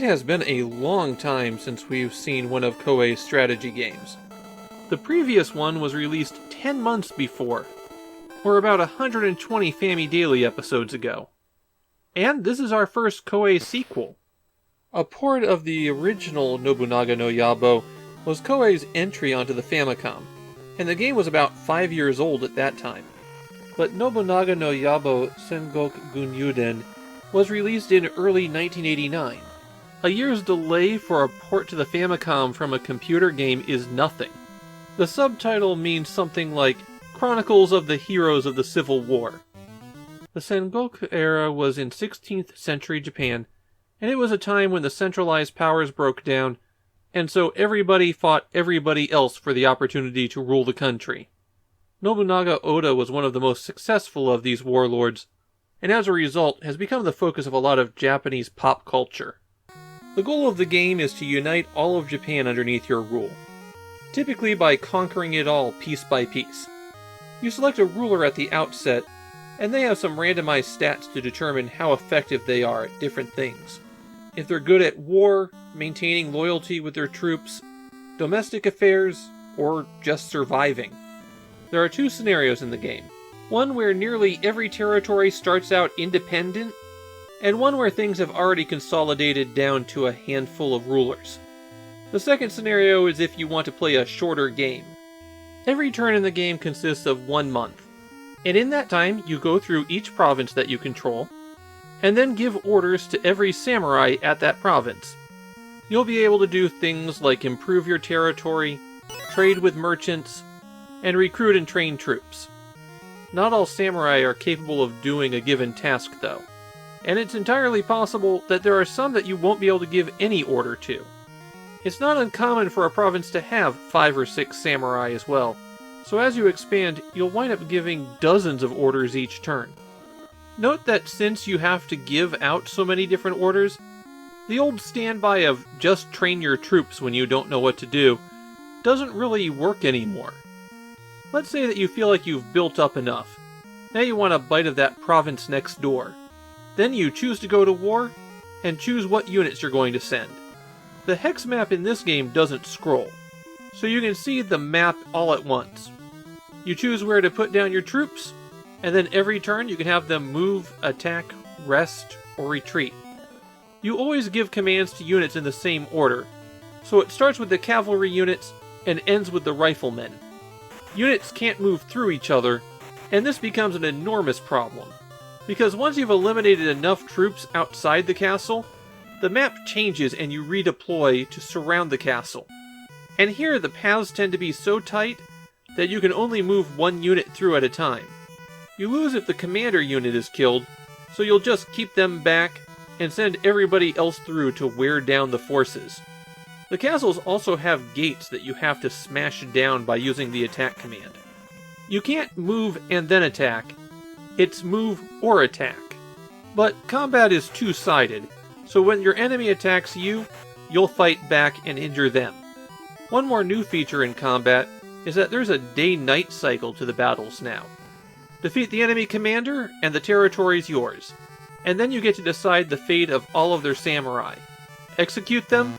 It has been a long time since we've seen one of Koei's strategy games. The previous one was released 10 months before, or about 120 Famidaily episodes ago. And this is our first Koei sequel. A port of the original Nobunaga no Yabo was Koei's entry onto the Famicom, and the game was about 5 years old at that time. But Nobunaga no Yabo Sengoku Gunyuuden was released in early 1989. A year's delay for a port to the Famicom from a computer game is nothing. The subtitle means something like Chronicles of the Heroes of the Civil War. The Sengouku era was in 16th century Japan, and it was a time when the centralized powers broke down, and so everybody fought everybody else for the opportunity to rule the country. Nobunaga Oda was one of the most successful of these warlords, and as a result has become the focus of a lot of Japanese pop culture. The goal of the game is to unite all of Japan underneath your rule, typically by conquering it all piece by piece. You select a ruler at the outset, and they have some randomized stats to determine how effective they are at different things. If they're good at war, maintaining loyalty with their troops, domestic affairs, or just surviving. There are two scenarios in the game. One where nearly every territory starts out independent, and one where things have already consolidated down to a handful of rulers. The second scenario is if you want to play a shorter game. Every turn in the game consists of 1 month, and in that time you go through each province that you control, and then give orders to every samurai at that province. You'll be able to do things like improve your territory, trade with merchants, and recruit and train troops. Not all samurai are capable of doing a given task though, and it's entirely possible that there are some that you won't be able to give any order to. It's not uncommon for a province to have 5 or 6 samurai as well, so as you expand, you'll wind up giving dozens of orders each turn. Note that since you have to give out so many different orders, the old standby of just train your troops when you don't know what to do doesn't really work anymore. Let's say that you feel like you've built up enough. Now you want a bite of that province next door. Then you choose to go to war, and choose what units you're going to send. The hex map in this game doesn't scroll, so you can see the map all at once. You choose where to put down your troops, and then every turn you can have them move, attack, rest, or retreat. You always give commands to units in the same order, so it starts with the cavalry units and ends with the riflemen. Units can't move through each other, and this becomes an enormous problem, because once you've eliminated enough troops outside the castle, the map changes and you redeploy to surround the castle. And here the paths tend to be so tight that you can only move one unit through at a time. You lose if the commander unit is killed, so you'll just keep them back and send everybody else through to wear down the forces. The castles also have gates that you have to smash down by using the attack command. You can't move and then attack, it's move or attack. But combat is two-sided, so when your enemy attacks you, you'll fight back and injure them. One more new feature in combat is that there's a day-night cycle to the battles now. Defeat the enemy commander, and the territory's yours. And then you get to decide the fate of all of their samurai. Execute them,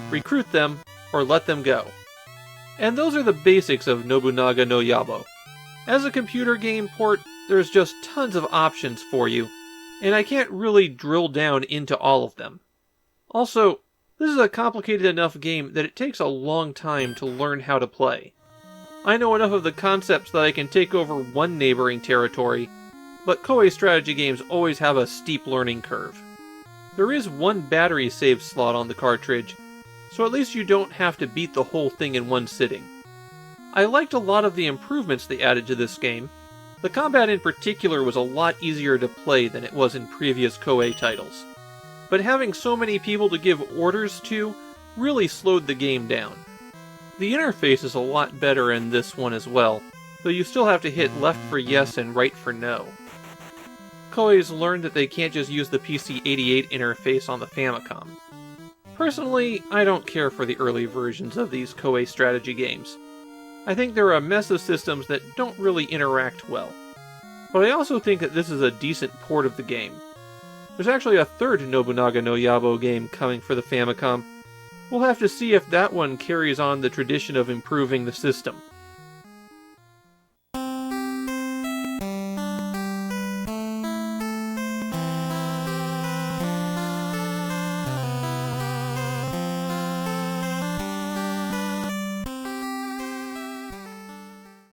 recruit them, or let them go. And those are the basics of Nobunaga no Yabo. As a computer game port, there's just tons of options for you, and I can't really drill down into all of them. Also, this is a complicated enough game that it takes a long time to learn how to play. I know enough of the concepts that I can take over one neighboring territory, but Koei strategy games always have a steep learning curve. There is one battery save slot on the cartridge, so at least you don't have to beat the whole thing in one sitting. I liked a lot of the improvements they added to this game. The combat in particular was a lot easier to play than it was in previous Koei titles. But having so many people to give orders to really slowed the game down. The interface is a lot better in this one as well, though you still have to hit left for yes and right for no. Koei's learned that they can't just use the PC-88 interface on the Famicom. Personally, I don't care for the early versions of these Koei strategy games. I think they're a mess of systems that don't really interact well. But I also think that this is a decent port of the game. There's actually a third Nobunaga no Yabou game coming for the Famicom. We'll have to see if that one carries on the tradition of improving the system.